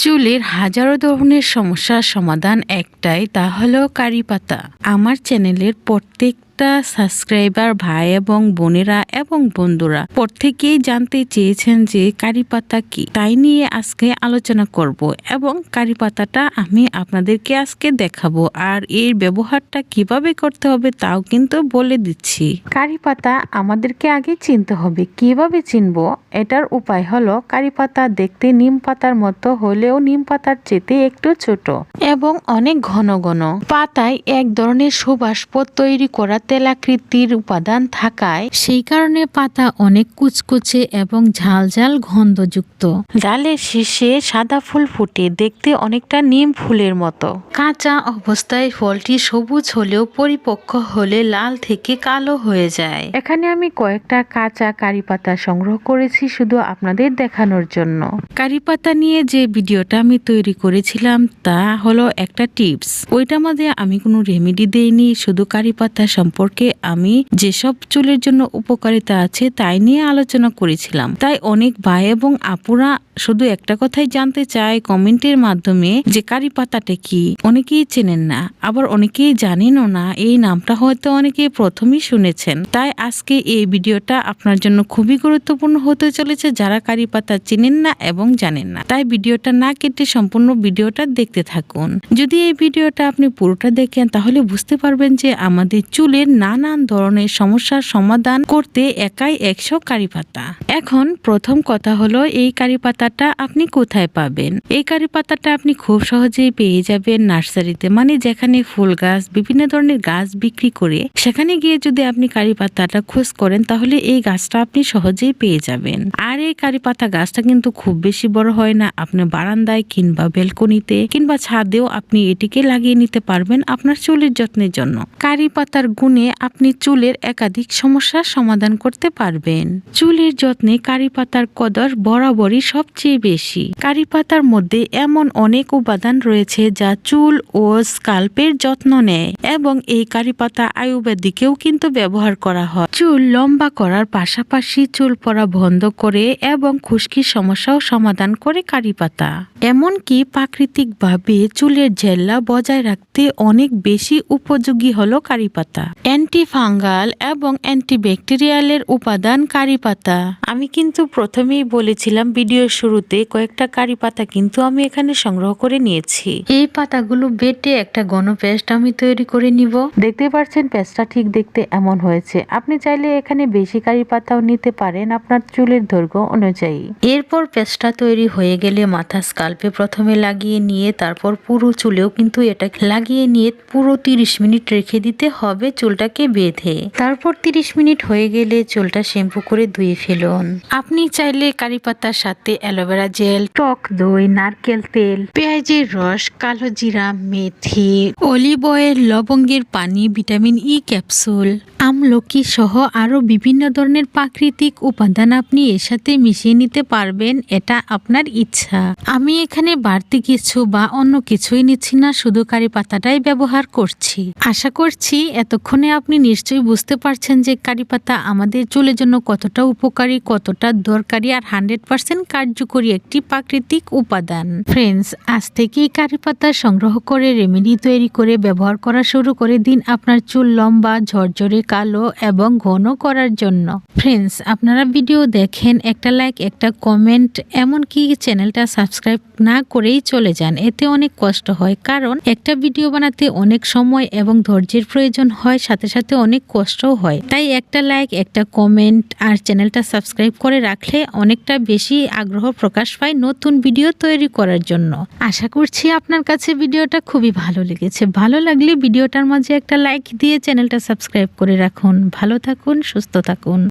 চুলের হাজারো ধরনের সমস্যার সমাধান একটাই, তা হলো কারি পাতা। আমার চ্যানেলের প্রত্যেকটা সাবস্ক্রাইবার ভাই এবং বোনেরা এবং বন্ধুরা প্রত্যেকেই জানতে চেয়েছেন যে কারি পাতা কি, তাই নিয়ে আজকে আলোচনা করব এবং কারি পাতাটা আমি আপনাদেরকে আজকে দেখাবো আর এর ব্যবহারটা কিভাবে করতে হবে তাও কিন্তু বলে দিচ্ছি। কারি পাতা আমাদেরকে আগে চিনতে হবে। কিভাবে চিনবো? এটার উপায় হলো কারি পাতা দেখতে নিম পাতার মতো হলেও নিম পাতার চেতে একটু ছোট এবং অনেক ঘন ঘন। পাতায় এক ধরনের সুবাস তৈরি করা তেলাকৃতির উপাদান থাকায় সেই কারণে পাতা অনেক কুচকুচে এবং ঝাল ঝাল গন্ধযুক্ত। ডালের শীর্ষে সাদা ফুল ফুটে দেখতে অনেকটা নিম ফুলের মতো। কাঁচা অবস্থায় ফলটি সবুজ হলেও পরিপক্ক হলে লাল থেকে কালো হয়ে যায়। এখানে আমি কয়েকটা কাঁচা কারি পাতা সংগ্রহ করেছি শুধু আপনাদের দেখানোর জন্য। কারি পাতা নিয়ে যে ভিডিওটা আমি তৈরি করেছিলাম তা হলো একটা টিপস। ওইটার মধ্যে আমি কোনো রেমেডি দেইনি, শুধু কারি পাতা সম্পর্কে আমি যেসব চুলের জন্য উপকারিতা আছে তাই নিয়ে আলোচনা করেছিলাম। তাই অনেক ভাই এবং আপুরা শুধু একটা কথাই জানতে চায় কমেন্টের মাধ্যমে যে কারি পাতাটা কি। অনেকেই চেনেন না, আবার অনেকেই জানেনও না। এই নামটা হয়তো অনেকেই প্রথমেই শুনেছেন। তাই আজকে এই ভিডিওটা আপনার জন্য খুবই গুরুত্বপূর্ণ হতে চলেছে যারা কারি পাতা চেনেন না এবং জানেন না। তাই ভিডিওটা না কেটে সম্পূর্ণ ভিডিওটা দেখতে থাকুন। যদি এই ভিডিওটা আপনি পুরোটা দেখেন তাহলে বুঝতে পারবেন যে আমাদের চুলের নানান ধরনের সমস্যার সমাধান করতে একাই 100 কারি পাতা। এখন প্রথম কথা হলো এই কারি পাতাটা আপনি কোথায় পাবেন? এই কারি পাতাটা আপনি খুব সহজেই পেয়ে যাবেন নার্সারিতে, মানে যেখানে ফুল গাছ বিভিন্ন ধরনের গাছ বিক্রি করে সেখানে গিয়ে যদি আপনি কারি পাতাটা খোঁজ করেন তাহলে এই গাছটা আপনি সহজেই পেয়ে যাবেন। আর এই কারি পাতা গাছটা কিন্তু খুব বেশি বড় হয় না। আপনি বারান্দায় কিংবা বেলকনিতে কিংবা ছাদেও আপনি এটিকে লাগিয়ে নিতে পারবেন আপনার চুলের যত্নের জন্য। কারি পাতার গুণে আপনি চুলের একাধিক সমস্যার সমাধান করতে পারবেন। চুলের যত্নে কারি পাতার কদর বরাবরই সবচেয়ে বেশি। কারি পাতার মধ্যে এমন অনেক উপাদান রয়েছে যা চুল ও স্কাল্পের যত্ন নেয় এবং এই কারি পাতা আয়ুর্বেদিকেও কিন্তু ব্যবহার করা হয়। চুল লম্বা করার পাশাপাশি চুল পড়া বন্ধ করে এবং খুশকির সমস্যাও সমাধান করে কারি পাতা। এমনকি প্রাকৃতিকভাবে চুলের জেল্লা বজায় রাখতে অনেক বেশি উপযোগী হলো কারি পাতা। অ্যান্টি ফাঙ্গাল এবং অ্যান্টিব্যাকটেরিয়ালের উপাদান কারি পাতা। আমি কিন্তু প্রথমেই বলেছিলাম ভিডিওর শুরুতে কয়েকটা কারি পাতা কিন্তু আমি এখানে সংগ্রহ করে নিয়েছি। এই পাতাগুলো বেটে একটা ঘন পেস্ট আমি তৈরি করে নিব। দেখতে পাচ্ছেন পেস্টটা ঠিক দেখতে এমন হয়েছে। আপনি চাইলে এখানে বেশি কারি পাতাও নিতে পারেন আপনার চুলের দৈর্ঘ্য অনুযায়ী। এরপর পেস্টটা তৈরি হয়ে গেলে মাথা স্কাল্পে প্রথমে লাগিয়ে নিয়ে তারপর পুরো চুলেও কিন্তু এটা লাগিয়ে নিয়ে পুরো 30 মিনিট রেখে দিতে হবে চুলটাকে বেঁধে। তারপর 30 মিনিট হয়ে গেলে চুলটা শ্যাম্পু করে ধুয়ে ফেলুন। আপনি চাইলে কারি পাতার সাথে অ্যালোভেরা জেল, টক দই, নারকেল তেল, পেঁয়াজের রস, কালো জিরা, মেথি, অলিভ অয়েল, লবঙ্গের পানি, ভিটামিন ই ক্যাপসুল, আমলকি সহ আরো বিভিন্ন ধরনের প্রাকৃতিক উপাদান আপনি এর সাথে মিশিয়ে নিতে পারবেন। এটা আপনার ইচ্ছা। আমি এখানে বাড়তি কিছু বা অন্য কিছুই নিচ্ছি না, শুধু কারি পাতাটাই ব্যবহার করছি। আশা করছি এতক্ষণে আপনি নিশ্চয়ই বুঝতে পারছেন যে কারি পাতা আমাদের চুলের জন্য কতটা উপকারী, কতটা দরকারি আর 100% কার্যকরী একটি প্রাকৃতিক উপাদান। ফ্রেন্ডস, আজ থেকেই কারি পাতা সংগ্রহ করে রেমেডি তৈরি করে ব্যবহার করা শুরু করে দিন আপনার চুল লম্বা, ঝরঝরে, কালো এবং ঘন করার জন্য। ফ্রেন্ডস, আপনারা ভিডিও দেখেন, একটা লাইক, একটা কমেন্ট, এমনকি চ্যানেলটা সাবস্ক্রাইব না করেই চলে যান। এতে অনেক কষ্ট হয়, কারণ একটা ভিডিও বানাতে অনেক সময় এবং ধৈর্যের প্রয়োজন হয়, সাথে সাথে অনেক কষ্টও হয়। তাই একটা লাইক, একটা কমেন্ট আর চ্যানেলটা সাবস্ক্রাইব করে রাখলে অনেকটা বেশি আগ্রহ প্রকাশ পায় নতুন ভিডিও তৈরি করার জন্য। আশা করছি আপনার কাছে ভিডিওটা খুবই ভালো লেগেছে। ভালো লাগলে ভিডিওটার মাঝে একটা লাইক দিয়ে চ্যানেলটা সাবস্ক্রাইব করে রাখুন। ভালো থাকুন, সুস্থ থাকুন।